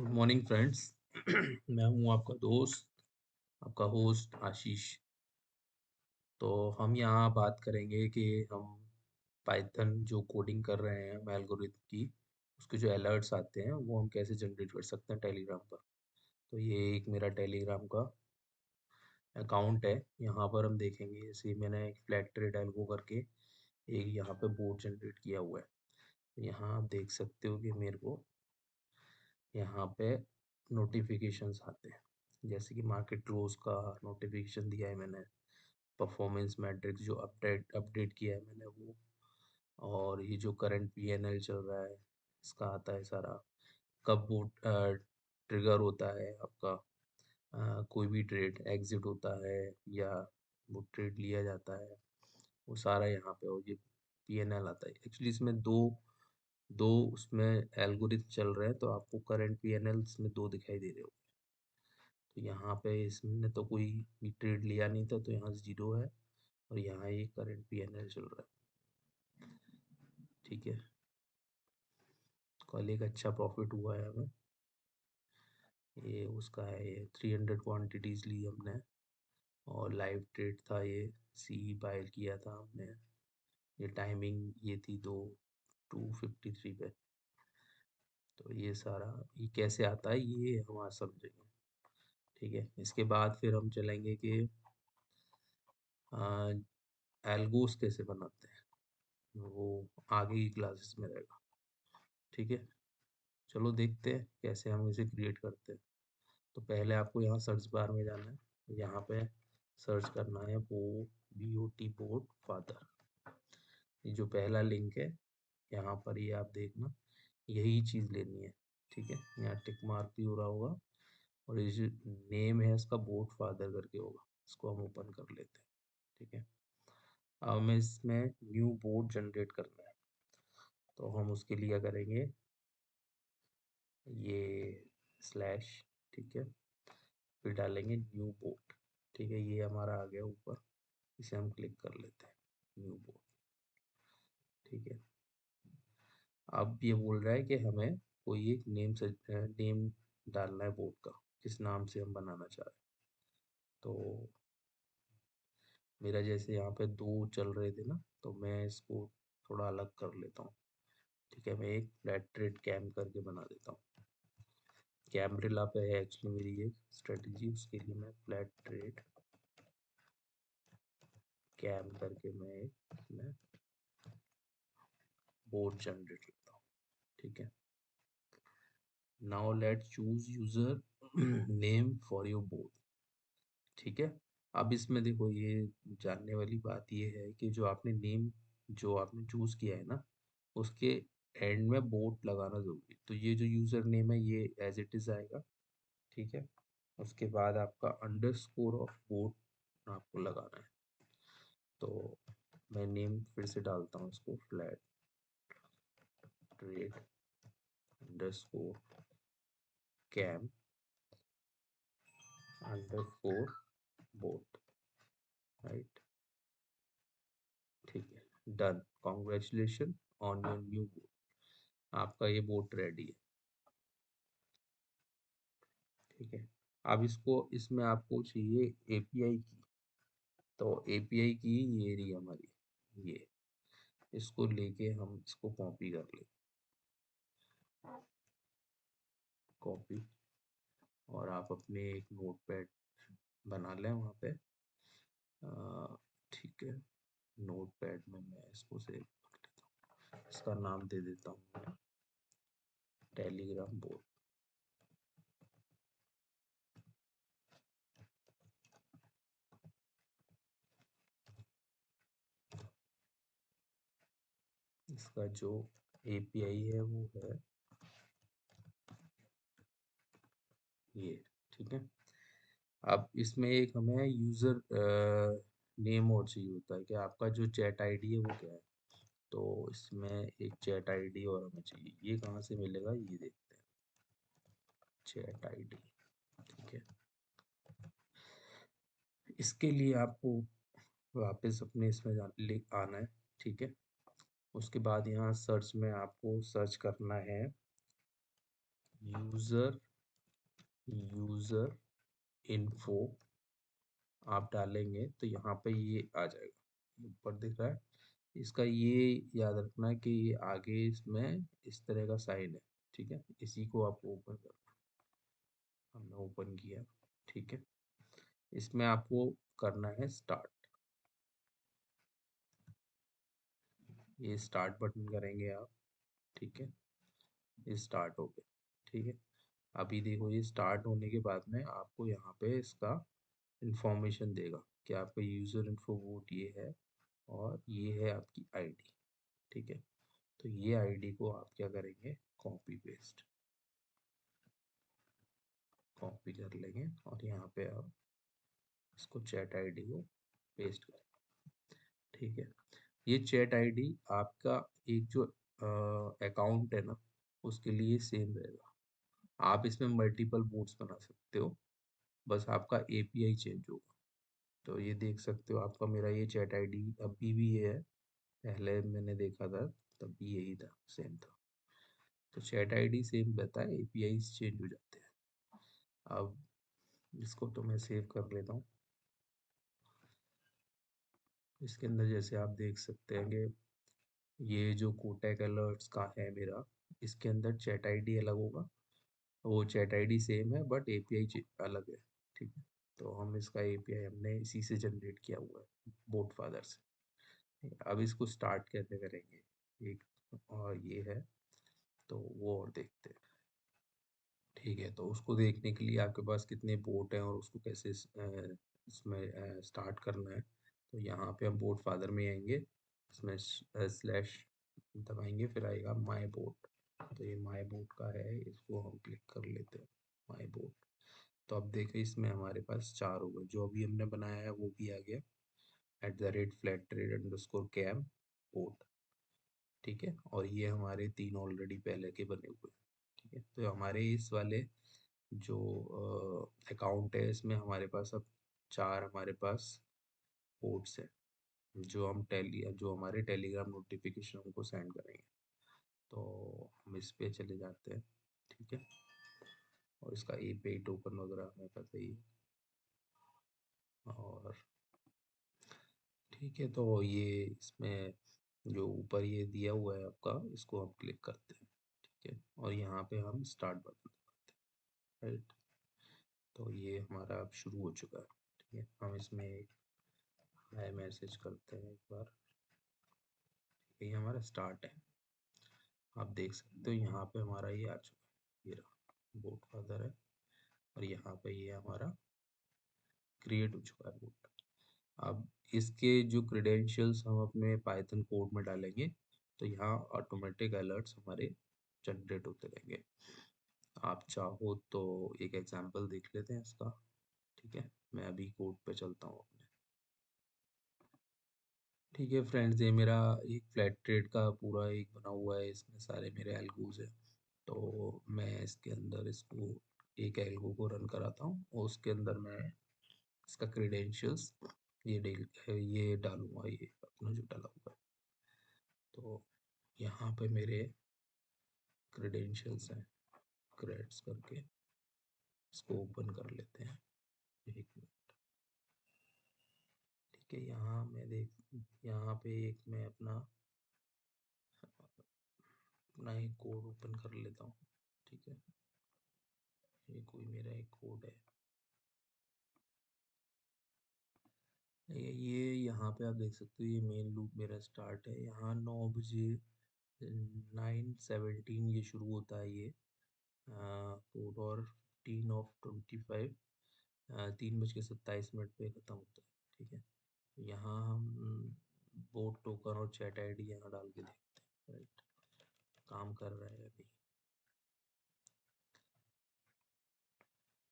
Good morning friends. मैं हूं आपका दोस्त, आपका होस्ट आशीष। तो हम यहाँ बात करेंगे कि हम पाइथन जो कोडिंग कर रहे हैं एल्गोरिथम की, उसके जो अलर्ट्स आते हैं वो हम कैसे जनरेट कर सकते हैं टेलीग्राम पर। तो ये एक मेरा टेलीग्राम का अकाउंट है। यहाँ पर हम देखेंगे, जैसे मैंने एक फ्लैट ट्रेड एल्गो करके एक यहाँ पे बोर्ड जनरेट किया हुआ है। तो यहाँ आप देख सकते हो कि मेरे को यहाँ पे नोटिफिकेशंस आते हैं, जैसे कि मार्केट क्लोज का नोटिफिकेशन दिया है मैंने, परफॉर्मेंस मैट्रिक्स जो अपडेट अपडेट किया है मैंने वो, और ये जो करंट पीएनएल चल रहा है इसका आता है सारा। कब वो ट्रिगर होता है आपका, कोई भी ट्रेड एग्जिट होता है या वो ट्रेड लिया जाता है, वो सारा यहाँ पे। और ये पीएनएल आता है। एक्चुअली इसमें दो दो उसमें एल्गोरिथम चल रहे हैं, तो आपको करंट पीएनएल इसमें दो दिखाई दे रहे हो। तो यहाँ पे इसने तो कोई भी ट्रेड लिया नहीं था, तो यहाँ जीरो है, और यहाँ ये करंट पीएनएल चल रहा है। ठीक है, कल एक अच्छा प्रॉफिट हुआ है हमें। ये उसका है, ये 300 क्वांटिटीज ली हमने, और लाइव ट्रेड था ये, सी बाय किया था हमने। ये टाइमिंग ये थी 2:53 पे। तो ये सारा ये कैसे आता है ये हम आज समझेंगे। ठीक है, इसके बाद फिर हम चलेंगे कि एल्गोस कैसे बनाते हैं, वो आगे की क्लासेस में रहेगा। ठीक है, चलो देखते हैं कैसे हम इसे क्रिएट करते हैं। तो पहले आपको यहाँ सर्च बार में जाना है, यहाँ पे सर्च करना है BOT बोर्ड फादर। ये जो पहला लिंक है यहाँ पर, ये आप देखना, यही चीज़ लेनी है। ठीक है, यहाँ टिक मार्क भी हो रहा होगा, और ये जो नेम है इसका बोर्ड फादर करके होगा, इसको हम ओपन कर लेते हैं। ठीक है, अब हमें इसमें न्यू बोर्ड जनरेट करना है। तो हम उसके लिए क्या करेंगे, ये स्लैश, ठीक है, फिर डालेंगे न्यू बोर्ड। ठीक है, ये हमारा आ गया ऊपर, इसे हम क्लिक कर लेते हैं, न्यू बोर्ड। ठीक है, अब ये बोल रहा है कि हमें कोई एक नेम डालना है बोर्ड का, किस नाम से हम बनाना चाह रहे हैं। तो मेरा जैसे यहाँ पे दो चल रहे थे ना, तो मैं इसको थोड़ा अलग कर लेता हूँ। ठीक है, मैं एक फ्लैट ट्रेड कैम करके बना देता हूँ। कैमरिला पे है एक्चुअली मेरी एक स्ट्रेटजी, उसके लिए मैं फ्लैट ट्रेड कैम करके मैं बोर्ड जनरेट करता हूँ। ठीक है, now let's choose user name for your board. ठीक है, अब इसमें देखो, ये जानने वाली बात ये है कि जो आपने चूज किया है ना, उसके एंड में बोर्ड लगाना जरूरी। तो ये जो यूजर नेम है ये एज इट इज आएगा। ठीक है, उसके बाद आपका अंडरस्कोर ऑफ बोर्ड आपको लगाना है। तो मैं नेम फिर से डालता हूँ इसको, flat trade underscore cam underscore board, right. ठीक है, done, congratulation on your new board. आपका ये बोर्ड रेडी है। ठीक है, अब इसमें आपको चाहिए एपीआई की। तो एपीआई की ये रही हमारी, ये इसको लेके हम इसको कॉपी कर ले, कॉपी, और आप अपने एक नोटपैड बना लें वहाँ पे। ठीक है, नोटपैड में मैं इसको सेव कर लेता हूँ, इसका नाम दे देता हूँ मैं टेलीग्राम बोर्ड। इसका जो एपीआई है वो है ये। ठीक है, अब इसमें एक हमें यूज़र नेम और चाहिए होता है कि आपका जो चैट आईडी है वो क्या है। तो इसमें एक चैट आईडी और हमें चाहिए, ये कहाँ से मिलेगा ये देखते हैं, चैट आईडी। ठीक है, इसके लिए आपको वापस अपने इसमें आना है। ठीक है, उसके बाद यहाँ सर्च में आपको सर्च करना है यूज़र यूज़र इन्फो आप डालेंगे तो यहाँ पे ये आ जाएगा, ऊपर दिख रहा है। इसका ये याद रखना है कि ये आगे इसमें इस तरह का साइन है, ठीक है। इसी को आप ओपन कर, हमने ओपन किया, ठीक है। इसमें आपको करना है स्टार्ट, ये स्टार्ट बटन करेंगे आप, ठीक है। ये स्टार्ट हो गया, ठीक है। अभी देखो ये स्टार्ट होने के बाद में आपको यहाँ पे इसका इंफॉर्मेशन देगा कि आपका यूज़र इन्फो वोट ये है और ये है आपकी आईडी, ठीक है। तो ये आईडी को आप क्या करेंगे, कॉपी पेस्ट, कॉपी कर लेंगे और यहाँ पे आप इसको चैट आईडी को पेस्ट करें, ठीक है। ये चैट आईडी आपका एक जो अकाउंट है ना उसके लिए सेम रहेगा। आप इसमें मल्टीपल बोट्स बना सकते हो, बस आपका एपीआई चेंज होगा। तो ये देख सकते हो आपका मेरा ये चैट आईडी अभी भी ये है, पहले मैंने देखा था तब भी यही था, सेम था। तो चैट आईडी सेम रहता है, एपीआई चेंज हो जाते हैं। अब इसको तो मैं सेव कर लेता हूँ। इसके अंदर जैसे आप देख सकते हैं कि ये जो कोटक अलर्ट्स का है मेरा, इसके अंदर चैट आईडी अलग होगा, वो चैट आईडी सेम है बट एपीआई अलग है, ठीक है। तो हम इसका एपीआई हमने इसी से जनरेट किया हुआ है, बोट फादर से। अब इसको स्टार्ट कैसे करेंगे, एक और ये है, तो वो और देखते हैं, ठीक है। तो उसको देखने के लिए आपके पास कितने बोट हैं और उसको कैसे इसमें स्टार्ट करना है, तो यहाँ पे हम बोट फादर में आएंगे, इसमें स्लैश दबाएंगे, फिर आएगा माई बोट। तो ये माई बोट का है, इसको हम क्लिक कर लेते हैं, माई बोट। तो अब देखिए इसमें हमारे पास 4 हो गए, जो अभी हमने बनाया है वो भी आ गया, @flat_trade_cam बोट, ठीक है। और ये हमारे 3 ऑलरेडी पहले के बने हुए हैं, ठीक है। तो हमारे इस वाले जो अकाउंट है इसमें हमारे पास अब 4 हमारे पास पोर्ट्स हैं, जो हमारे टेलीग्राम नोटिफिकेशन हमको सेंड करेंगे। तो हम इस पे चले जाते हैं, ठीक है। और इसका एपीआई टोकन वगैरह हमें पता ही है। और ठीक है, तो ये इसमें जो ऊपर ये दिया हुआ है आपका, इसको हम क्लिक करते हैं, ठीक है। और यहाँ पे हम स्टार्ट बटन दबाते हैं, राइट। तो ये हमारा अब शुरू हो चुका है, ठीक है। हम इसमें एक हाय मैसेज करते हैं एक बार, ये हमारा स्टार्ट है। आप देख सकते हो यहाँ पे हमारा ये आ चुका है, ये रहा बोट फादर है, और यहाँ पे ये हमारा क्रिएट हो चुका है बोट। अब इसके जो क्रेडेंशियल्स हम अपने पाइथन कोड में डालेंगे तो यहाँ ऑटोमेटिक अलर्ट्स हमारे जनरेट होते रहेंगे। आप चाहो तो एक एग्जांपल देख लेते हैं इसका, ठीक है। मैं अभी कोड पे चलता हूँ अपने, ठीक है फ्रेंड्स। ये मेरा एक फ्लैट ट्रेड का पूरा एक बना हुआ है, इसमें सारे मेरे एल्गोज हैं। तो मैं इसके अंदर इसको एक एल्गो को रन कराता हूँ और उसके अंदर मैं इसका क्रेडेंशियल्स ये डालूंगा, ये अपना जो डाला हुआ है। तो यहाँ पे मेरे क्रेडेंशियल्स हैं, क्रेड्स करके इसको ओपन कर लेते हैं, एक मिनट, ठीक है। यहाँ पे एक मैं अपना एक कोड ओपन कर लेता हूँ, ठीक है। ये कोई मेरा एक कोड है, ये यहाँ पे आप देख सकते हो, ये मेन लूप मेरा स्टार्ट है। यहाँ 9 बजे 9:17 ये शुरू होता है, ये कोड, और 15:25 3:27 पे ख़त्म होता है, ठीक है। यहाँ हम बोट टोकन और चैट आईडी यहाँ डाल के देखते हैं, राइट। काम कर रहा है अभी,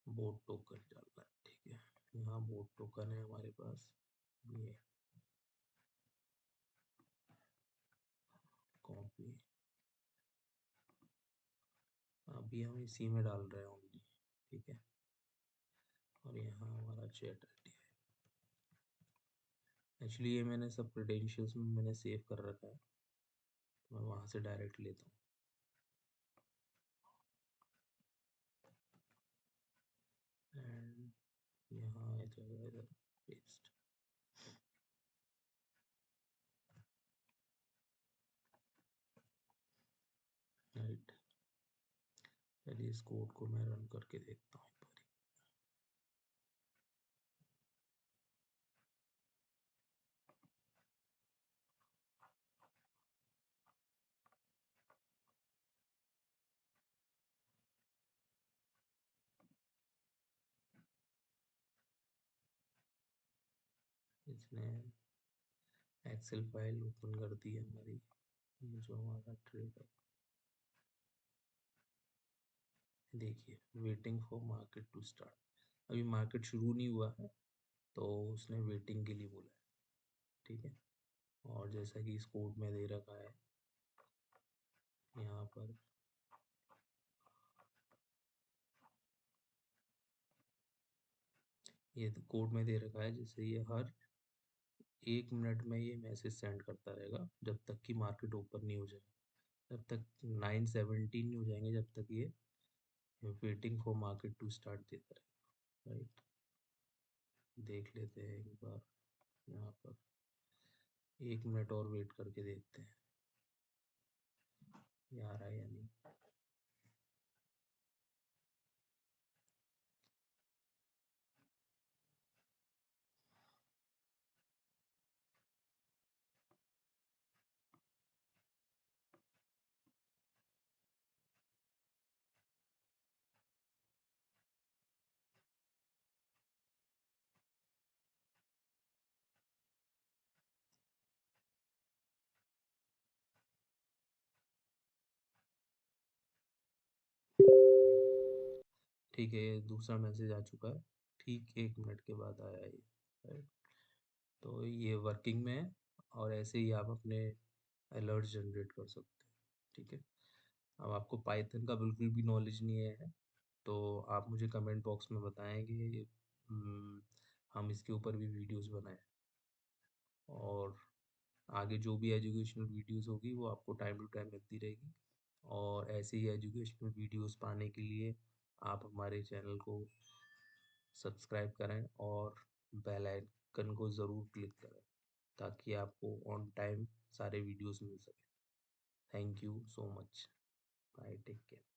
बोट टोकन डालना है, ठीक है। यहाँ बोट टोकन है हमारे पास, ये कॉपी, अभी हम इसी में डाल रहे हैं ओनली, ठीक है। और यहाँ हमारा चैट आईडी है, एक्चुअली ये मैंने सब क्रेडेंशियल्स में मैंने सेव कर रखा है, तो मैं वहाँ से डायरेक्ट लेता हूँ। यहाँ आ जाएगा इधर पेस्ट। राइट, चलिए इस कोड को मैं रन करके देखता हूँ एक बारी। इसने एक्सेल फाइल ओपन कर दी है हमारी, ये जो हमारा ट्रेड है। देखिए, waiting for market to start, अभी मार्केट शुरू नहीं हुआ है तो उसने वेटिंग के लिए बोला है। ठीक है, और जैसा कि इस कोड में दे रखा है यहाँ पर, ये कोड में दे रखा है जैसे ये हर 1 मिनट में ये मैसेज सेंड करता रहेगा जब तक कि मार्केट ओपन नहीं हो जाए, जब तक 9:17 नहीं हो जाएंगे, जब तक ये waiting for market to start देता रहेगा। राइट, देख लेते हैं एक बार यहाँ पर, 1 मिनट और वेट करके देखते हैं ये आ रहा है या नहीं। ठीक है, ये दूसरा मैसेज आ चुका है, ठीक 1 मिनट के बाद आया ये। राइट, तो ये वर्किंग में है, और ऐसे ही आप अपने अलर्ट जनरेट कर सकते हैं। ठीक है, अब आपको पाइथन का बिल्कुल भी नॉलेज नहीं है तो आप मुझे कमेंट बॉक्स में बताएं कि हम इसके ऊपर भी वीडियोस बनाएं, और आगे जो भी एजुकेशनल वीडियोस होगी वो आपको टाइम टू टाइम मिलती रहेगी। और ऐसे ही एजुकेशनल वीडियोस पाने के लिए आप हमारे चैनल को सब्सक्राइब करें और बेल आइकन को ज़रूर क्लिक करें ताकि आपको ऑन टाइम सारे वीडियोस मिल सके। Thank you so much, bye, take care.